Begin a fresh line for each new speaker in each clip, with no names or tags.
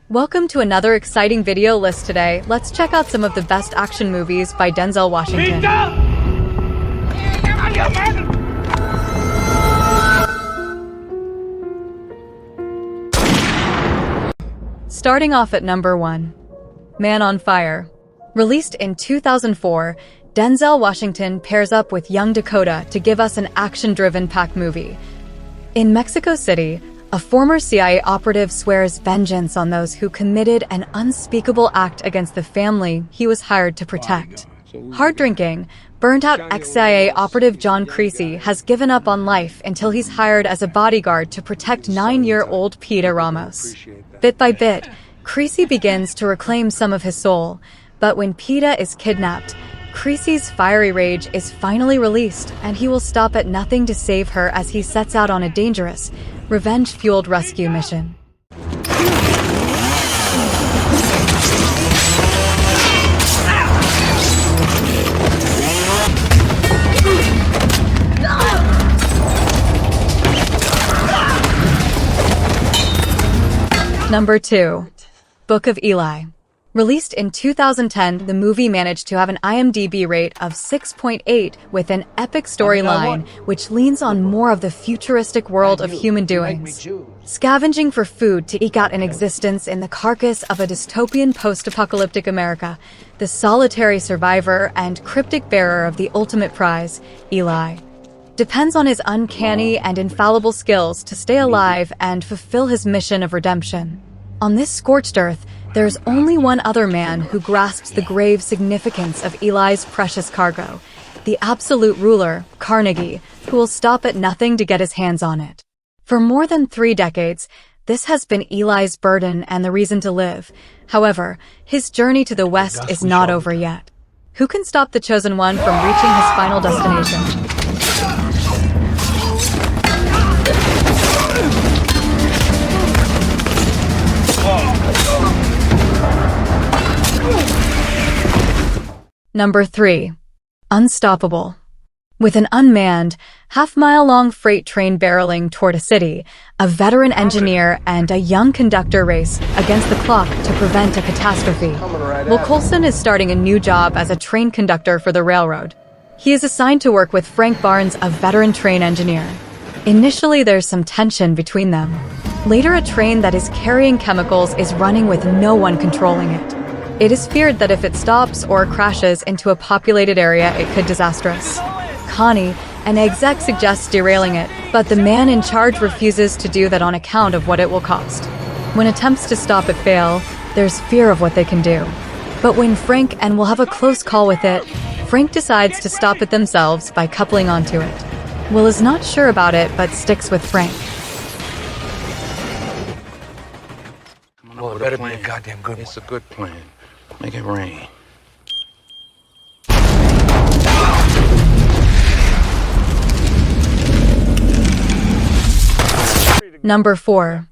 Welcome to another exciting video list today. Let's check out some of the best action movies by Denzel Washington. Starting off at number 1. Man on Fire. Released in 2004, Denzel Washington pairs up with young Dakota to give us an action-driven packed movie. In Mexico City, a former CIA operative swears vengeance on those who committed an unspeakable act against the family he was hired to protect. Hard-drinking, burnt-out ex-CIA operative John Creasy has given up on life until he's hired as a bodyguard to protect 9-year-old Pita Ramos. Bit by bit, Creasy begins to reclaim some of his soul, but when Pita is kidnapped, Creasy's fiery rage is finally released, and he will stop at nothing to save her as he sets out on a dangerous, revenge-fueled rescue mission. Number 2. Book of Eli. Released in 2010, the movie managed to have an IMDb rate of 6.8 with an epic storyline which leans on more of the futuristic world of human doings. Scavenging for food to eke out an existence in the carcass of a dystopian post-apocalyptic America, the solitary survivor and cryptic bearer of the ultimate prize, Eli, depends on his uncanny and infallible skills to stay alive and fulfill his mission of redemption. On this scorched earth, there's only one other man who grasps the grave significance of Eli's precious cargo, the absolute ruler, Carnegie, who will stop at nothing to get his hands on it. For more than 3 decades, this has been Eli's burden and the reason to live. However, his journey to the West is not over yet. Who can stop the Chosen One from reaching his final destination? Number 3. Unstoppable. With an unmanned, half-mile-long freight train barreling toward a city, a veteran engineer and a young conductor race against the clock to prevent a catastrophe. Will Coulson is starting a new job as a train conductor for the railroad. He is assigned to work with Frank Barnes, a veteran train engineer. Initially, there's some tension between them. Later, a train that is carrying chemicals is running with no one controlling it. It is feared that if it stops or crashes into a populated area, it could be disastrous. Connie, an exec, suggests derailing it, but the man in charge refuses to do that on account of what it will cost. When attempts to stop it fail, there's fear of what they can do. But when Frank and will have a close call with it, Frank decides to stop it themselves by coupling onto it. Will is not sure about it, but sticks with Frank.
Well, it better be a goddamn good one. It's a good plan. Make it rain.
Number 4.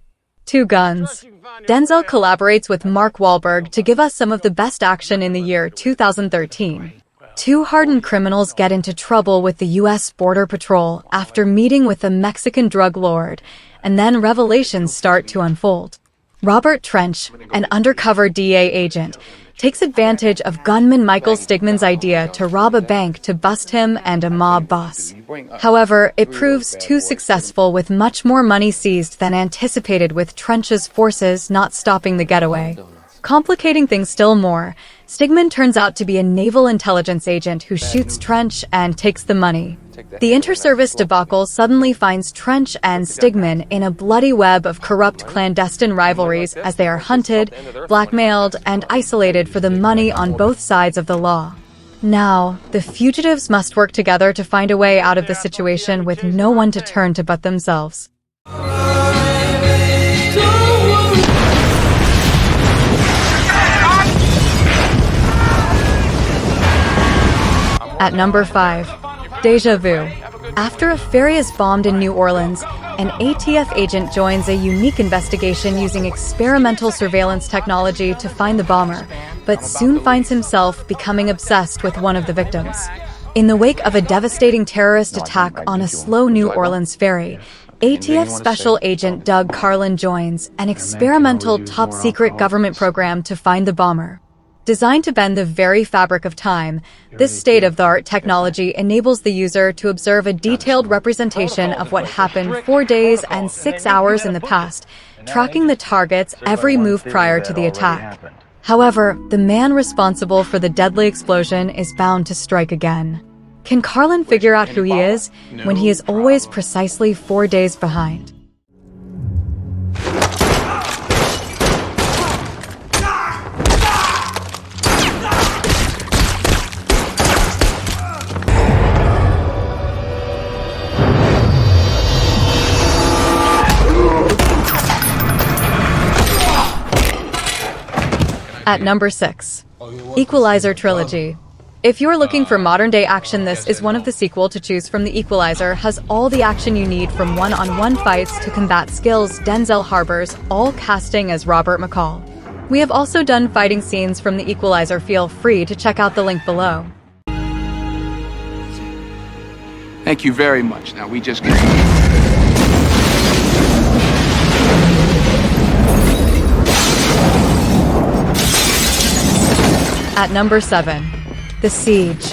Two Guns. Denzel collaborates with Mark Wahlberg to give us some of the best action in the year 2013. Two hardened criminals get into trouble with the U.S. Border Patrol after meeting with a Mexican drug lord, and then revelations start to unfold. Robert Trench, an undercover DA agent, takes advantage of gunman Michael Stigman's idea to rob a bank to bust him and a mob boss. However, it proves too successful with much more money seized than anticipated, with Trench's forces not stopping the getaway. Complicating things still more, Stigman turns out to be a naval intelligence agent who shoots Trench and takes the money. The inter-service debacle suddenly finds Trench and Stigman in a bloody web of corrupt clandestine rivalries as they are hunted, blackmailed, and isolated for the money on both sides of the law. Now, the fugitives must work together to find a way out of the situation with no one to turn to but themselves. At number 5. Deja Vu. After a ferry is bombed in New Orleans, an ATF agent joins a unique investigation using experimental surveillance technology to find the bomber, but soon finds himself becoming obsessed with one of the victims. In the wake of a devastating terrorist attack on a slow New Orleans ferry, ATF Special Agent Doug Carlin joins an experimental top-secret government program to find the bomber. Designed to bend the very fabric of time, this state-of-the-art technology enables the user to observe a detailed representation of what happened 4 days and 6 hours in the past, tracking the target's every move prior to the attack. However, the man responsible for the deadly explosion is bound to strike again. Can Carlin figure out who he is when he is always precisely 4 days behind? At number 6, Equalizer Trilogy. If you're looking for modern-day action, this is one of the sequel to choose from. The Equalizer has all the action you need, from one-on-one fights to combat skills. Denzel harbors all casting as Robert McCall. We have also done fighting scenes from The Equalizer. Feel free to check out the link below.
Thank you very much. Now we just get...
At number 7, The Siege.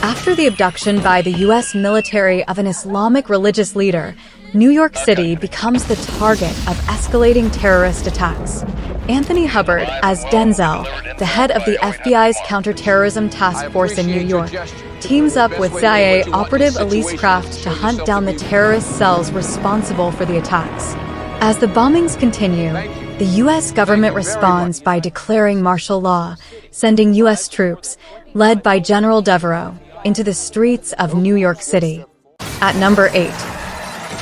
After the abduction by the U.S. military of an Islamic religious leader, New York City becomes the target of escalating terrorist attacks. Anthony Hubbard, as Denzel, the head of the FBI's counterterrorism task force in New York, teams up with CIA operative Elise Kraft to hunt down the terrorist cells responsible for the attacks. As the bombings continue, the U.S. government responds by declaring martial law, sending U.S. troops, led by General Devereaux, into the streets of New York City. At number 8,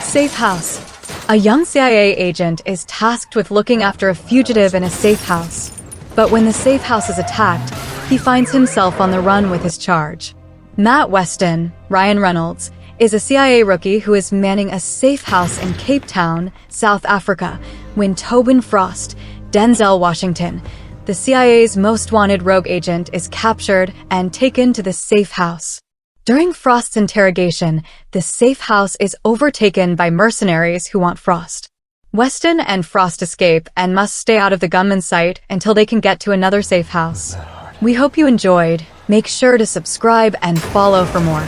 Safe House. A young CIA agent is tasked with looking after a fugitive in a safe house. But when the safe house is attacked, he finds himself on the run with his charge. Matt Weston, Ryan Reynolds, is a CIA rookie who is manning a safe house in Cape Town, South Africa, when Tobin Frost, Denzel Washington, the CIA's most wanted rogue agent, is captured and taken to the safe house. During Frost's interrogation, the safe house is overtaken by mercenaries who want Frost. Weston and Frost escape and must stay out of the gunman's sight until they can get to another safe house. We hope you enjoyed. Make sure to subscribe and follow for more.